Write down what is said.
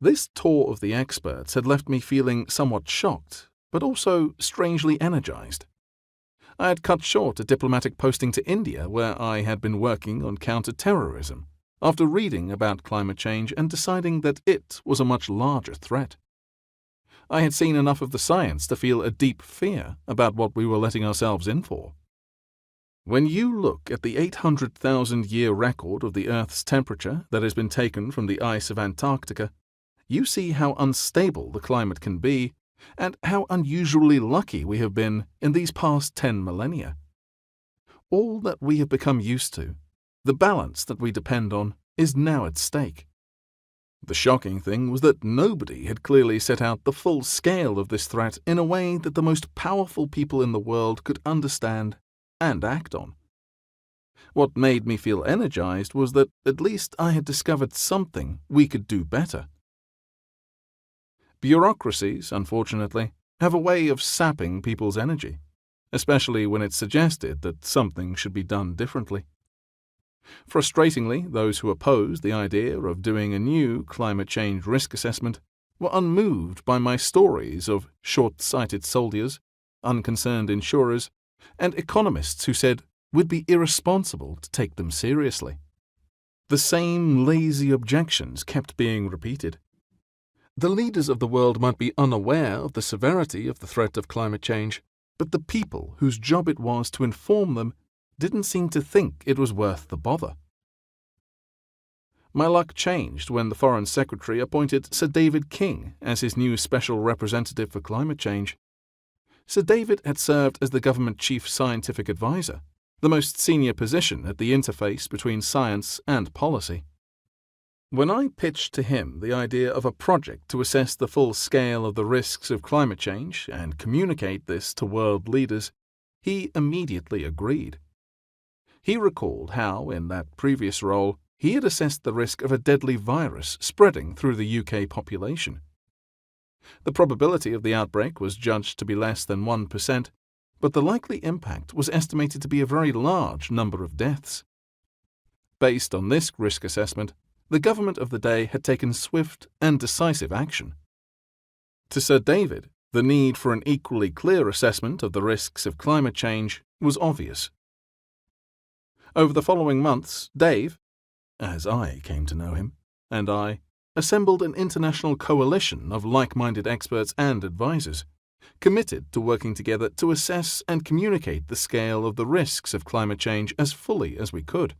This tour of the experts had left me feeling somewhat shocked, but also strangely energized. I had cut short a diplomatic posting to India where I had been working on counter-terrorism, after reading about climate change and deciding that it was a much larger threat. I had seen enough of the science to feel a deep fear about what we were letting ourselves in for. When you look at the 800,000-year record of the Earth's temperature that has been taken from the ice of Antarctica, you see how unstable the climate can be and how unusually lucky we have been in these past 10 millennia. All that we have become used to, the balance that we depend on, is now at stake. The shocking thing was that nobody had clearly set out the full scale of this threat in a way that the most powerful people in the world could understand and act on. What made me feel energized was that at least I had discovered something we could do better. Bureaucracies, unfortunately, have a way of sapping people's energy, especially when it's suggested that something should be done differently. Frustratingly, those who opposed the idea of doing a new climate change risk assessment were unmoved by my stories of short-sighted soldiers, unconcerned insurers, and economists who said we'd be irresponsible to take them seriously. The same lazy objections kept being repeated. The leaders of the world might be unaware of the severity of the threat of climate change, but the people whose job it was to inform them didn't seem to think it was worth the bother. My luck changed when the Foreign Secretary appointed Sir David King as his new special representative for climate change. Sir David had served as the government chief scientific advisor, the most senior position at the interface between science and policy. When I pitched to him the idea of a project to assess the full scale of the risks of climate change and communicate this to world leaders, he immediately agreed. He recalled how, in that previous role, he had assessed the risk of a deadly virus spreading through the UK population. The probability of the outbreak was judged to be less than 1%, but the likely impact was estimated to be a very large number of deaths. Based on this risk assessment, the government of the day had taken swift and decisive action. To Sir David, the need for an equally clear assessment of the risks of climate change was obvious. Over the following months, Dave, as I came to know him, and I assembled an international coalition of like-minded experts and advisors, committed to working together to assess and communicate the scale of the risks of climate change as fully as we could.